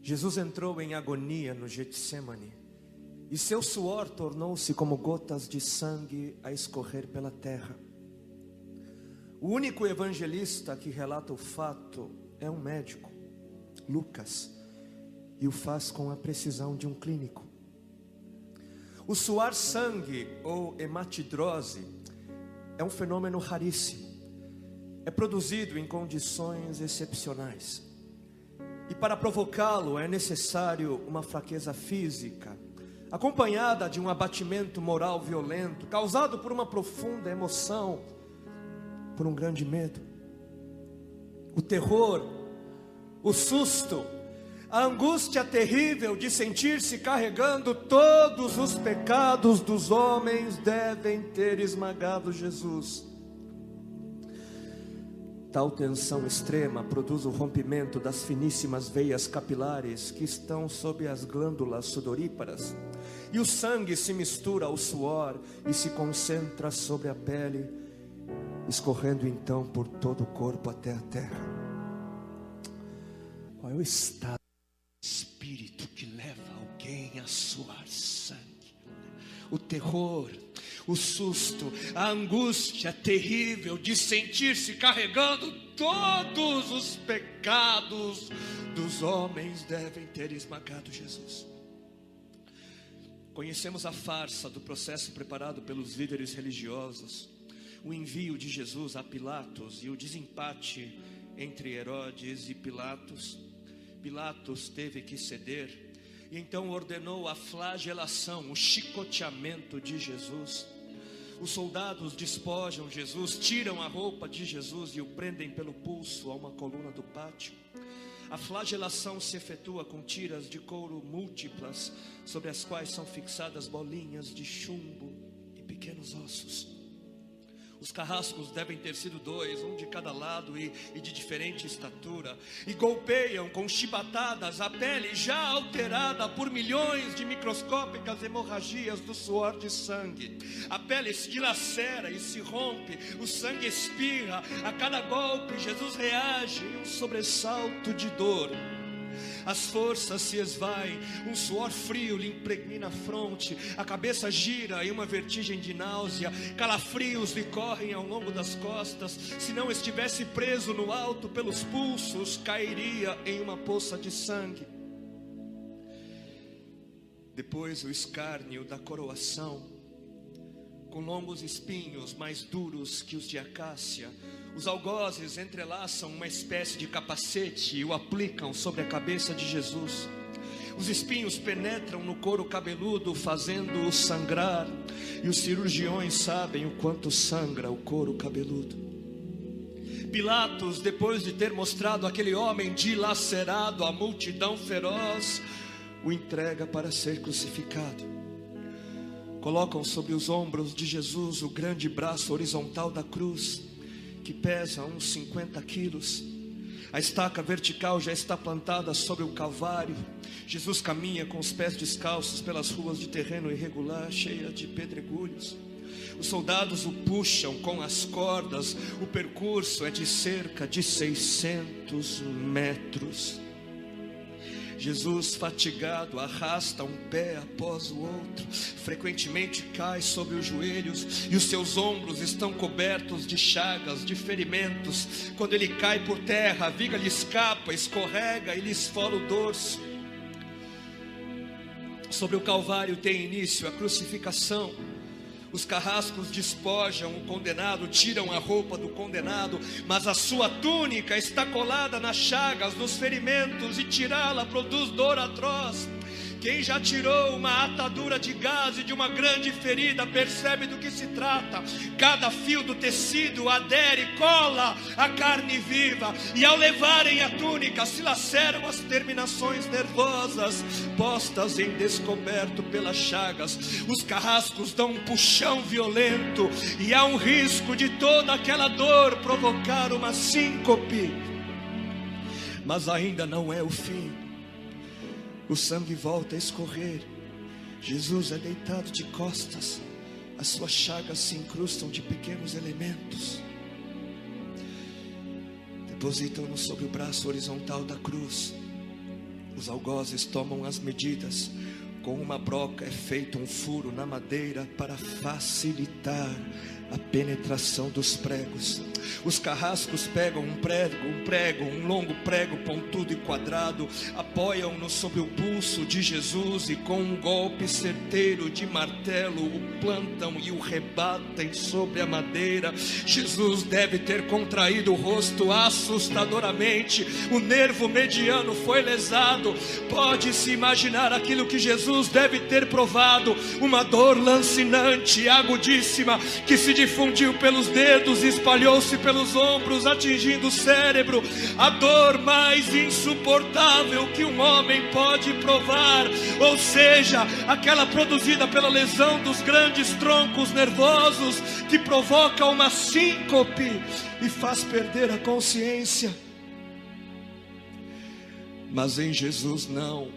Jesus entrou em agonia no Getsêmani, e seu suor tornou-se como gotas de sangue a escorrer pela terra. O único evangelista que relata o fato é um médico, Lucas, e o faz com a precisão de um clínico. O suar sangue, ou hematidrose, é um fenômeno raríssimo. É produzido em condições excepcionais. E para provocá-lo é necessário uma fraqueza física, acompanhada de um abatimento moral violento, causado por uma profunda emoção, por um grande medo. O terror, o susto, a angústia terrível de sentir-se carregando todos os pecados dos homens devem ter esmagado Jesus. Tal tensão extrema produz o rompimento das finíssimas veias capilares que estão sob as glândulas sudoríparas, e o sangue se mistura ao suor e se concentra sobre a pele, escorrendo então por todo o corpo até a terra. Qual é o estado de espírito que leva alguém a suar sangue? O terror, o susto, a angústia terrível de sentir-se carregando todos os pecados dos homens devem ter esmagado Jesus. Conhecemos a farsa do processo preparado pelos líderes religiosos, o envio de Jesus a Pilatos e o desempate entre Herodes e Pilatos. Pilatos teve que ceder e então ordenou a flagelação, o chicoteamento de Jesus. Os soldados despojam Jesus, tiram a roupa de Jesus e o prendem pelo pulso a uma coluna do pátio. A flagelação se efetua com tiras de couro múltiplas, sobre as quais são fixadas bolinhas de chumbo e pequenos ossos. Os carrascos devem ter sido 2, um de cada lado e de diferente estatura, e golpeiam com chibatadas a pele já alterada por milhões de microscópicas hemorragias do suor de sangue. A pele se dilacera e se rompe, o sangue espirra. A cada golpe Jesus reage em um sobressalto de dor. As forças se esvaem, um suor frio lhe impregna a fronte, a cabeça gira em uma vertigem de náusea, calafrios lhe correm ao longo das costas. Se não estivesse preso no alto pelos pulsos, cairia em uma poça de sangue. Depois o escárnio da coroação, com longos espinhos mais duros que os de acácia. Os algozes entrelaçam uma espécie de capacete e o aplicam sobre a cabeça de Jesus. Os espinhos penetram no couro cabeludo, fazendo-o sangrar, e os cirurgiões sabem o quanto sangra o couro cabeludo. Pilatos, depois de ter mostrado aquele homem dilacerado à multidão feroz, o entrega para ser crucificado. Colocam sobre os ombros de Jesus o grande braço horizontal da cruz, que pesa uns 50 quilos. A estaca vertical já está plantada sobre o Calvário. Jesus caminha com os pés descalços pelas ruas de terreno irregular, cheia de pedregulhos. Os soldados o puxam com as cordas. O percurso é de cerca de 600 metros. Jesus, fatigado, arrasta um pé após o outro. Frequentemente cai sobre os joelhos e os seus ombros estão cobertos de chagas, de ferimentos. Quando ele cai por terra, a viga lhe escapa, escorrega e lhe esfola o dorso. Sobre o Calvário tem início a crucificação. Os carrascos despojam o condenado, tiram a roupa do condenado, mas a sua túnica está colada nas chagas, nos ferimentos, e tirá-la produz dor atroz. Quem já tirou uma atadura de gaze de uma grande ferida percebe do que se trata. Cada fio do tecido adere, cola a carne viva, e ao levarem a túnica se laceram as terminações nervosas postas em descoberto pelas chagas. Os carrascos dão um puxão violento e há um risco de toda aquela dor provocar uma síncope. Mas ainda não é o fim. O sangue volta a escorrer. Jesus é deitado de costas. As suas chagas se incrustam de pequenos elementos. Depositam-no sobre o braço horizontal da cruz. Os algozes tomam as medidas. Com uma broca é feito um furo na madeira para facilitar a penetração dos pregos. Os carrascos pegam um prego, um longo prego pontudo e quadrado, apoiam-no sobre o pulso de Jesus e com um golpe certeiro de martelo o plantam e o rebatem sobre a madeira. Jesus deve ter contraído o rosto assustadoramente, o nervo mediano foi lesado. Pode-se imaginar aquilo que Jesus deve ter provado: uma dor lancinante e agudíssima que se difundiu pelos dedos, espalhou-se pelos ombros, atingindo o cérebro. A dor mais insuportável que um homem pode provar, ou seja, aquela produzida pela lesão dos grandes troncos nervosos, que provoca uma síncope e faz perder a consciência. Mas em Jesus não.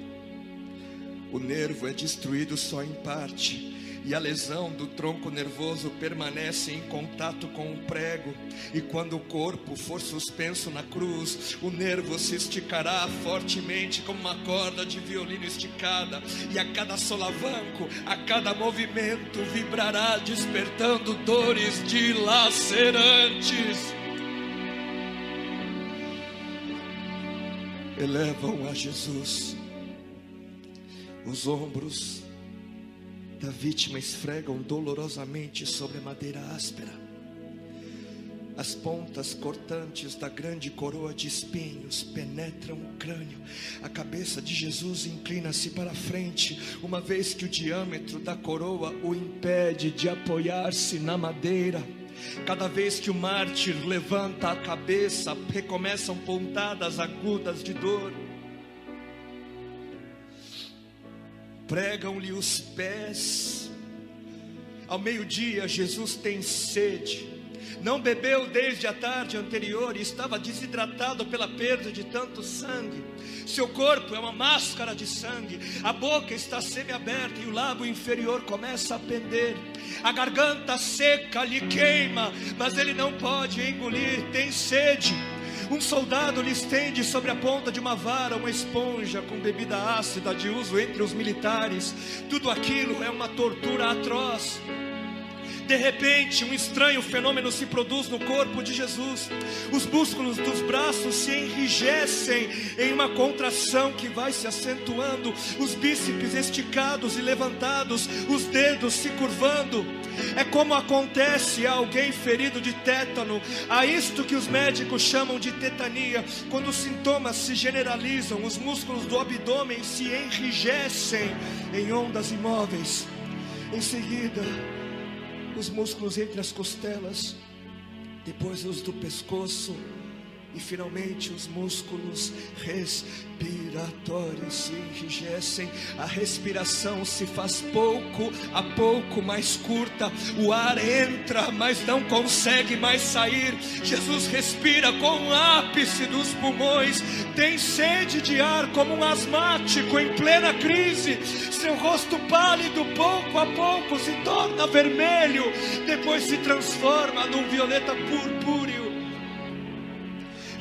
O nervo é destruído só em parte, e a lesão do tronco nervoso permanece em contato com o prego. E quando o corpo for suspenso na cruz, o nervo se esticará fortemente como uma corda de violino esticada, e a cada solavanco, a cada movimento, vibrará, despertando dores dilacerantes. Elevam a Jesus. Os ombros da vítima esfregam dolorosamente sobre a madeira áspera. As pontas cortantes da grande coroa de espinhos penetram o crânio. A cabeça de Jesus inclina-se para a frente, uma vez que o diâmetro da coroa o impede de apoiar-se na madeira. Cada vez que o mártir levanta a cabeça, recomeçam pontadas agudas de dor. Pregam-lhe os pés. Ao meio-dia, Jesus tem sede. Não bebeu desde a tarde anterior e estava desidratado pela perda de tanto sangue. Seu corpo é uma máscara de sangue. A boca está semiaberta e o lábio inferior começa a pender. A garganta seca lhe queima, mas ele não pode engolir, tem sede. Um soldado lhe estende sobre a ponta de uma vara uma esponja com bebida ácida de uso entre os militares. Tudo aquilo é uma tortura atroz. De repente, um estranho fenômeno se produz no corpo de Jesus. Os músculos dos braços se enrijecem em uma contração que vai se acentuando. Os bíceps esticados e levantados, os dedos se curvando. É como acontece a alguém ferido de tétano, a isto que os médicos chamam de tetania. Quando os sintomas se generalizam, os músculos do abdômen se enrijecem em ondas imóveis. Em seguida, os músculos entre as costelas, depois os do pescoço e finalmente os músculos respiratórios se enrijecem. A respiração se faz pouco a pouco mais curta. O ar entra, mas não consegue mais sair. Jesus respira com o ápice dos pulmões. Tem sede de ar como um asmático em plena crise. Seu rosto pálido pouco a pouco se torna vermelho, depois se transforma num violeta purpúreo.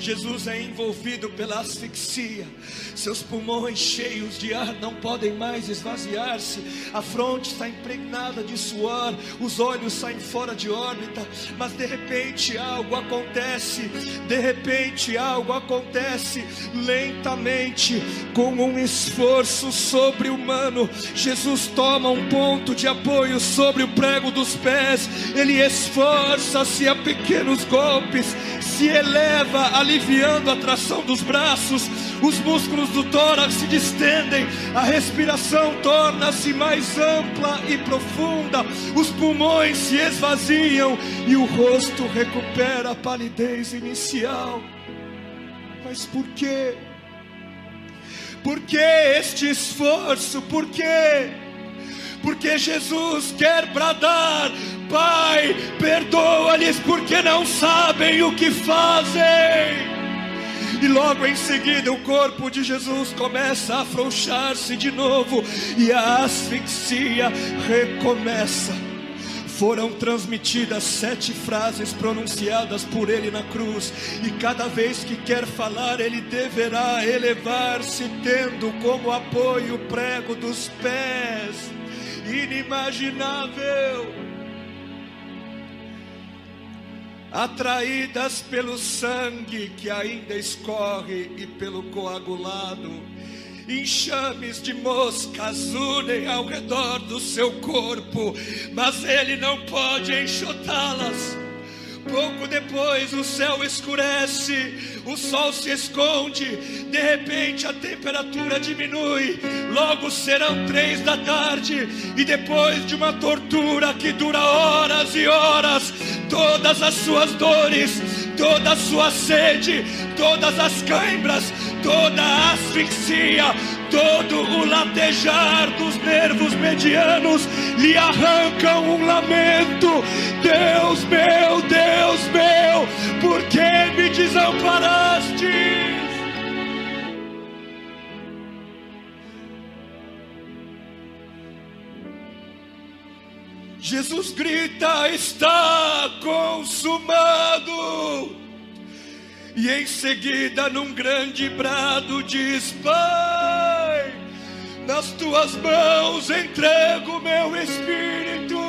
Jesus é envolvido pela asfixia. Seus pulmões cheios de ar não podem mais esvaziar-se. A fronte está impregnada de suor. Os olhos saem fora de órbita. Mas de repente algo acontece. De repente algo acontece. Lentamente, com um esforço sobre-humano, Jesus toma um ponto de apoio sobre o prego dos pés. Ele esforça-se a pequenos golpes, se eleva, aliviando a tração dos braços. Os músculos do tórax se distendem, a respiração torna-se mais ampla e profunda, os pulmões se esvaziam e o rosto recupera a palidez inicial. Mas por quê? Por que este esforço? Por quê? Porque Jesus quer bradar: Pai, perdoa-lhes porque não sabem o que fazem. E logo em seguida o corpo de Jesus começa a afrouxar-se de novo, e a asfixia recomeça. foram transmitidas 7 frases pronunciadas por ele na cruz, e cada vez que quer falar, ele deverá elevar-se, tendo como apoio o prego dos pés. Inimaginável. Atraídas pelo sangue que ainda escorre e pelo coagulado, enxames de moscas unem ao redor do seu corpo, mas ele não pode enxotá-las. Pouco depois o céu escurece, o sol se esconde, de repente a temperatura diminui, logo serão 3 da tarde, e depois de uma tortura que dura horas e horas, todas as suas dores, toda a sua sede, todas as cãibras, toda a asfixia, todo o latejar dos nervos medianos lhe arrancam um lamento: Deus meu, por que me desamparaste? Jesus grita: está consumado. E em seguida, num grande brado, diz: Pai, nas tuas mãos entrego o meu espírito.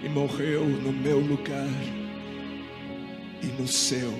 E morreu no meu lugar e no seu.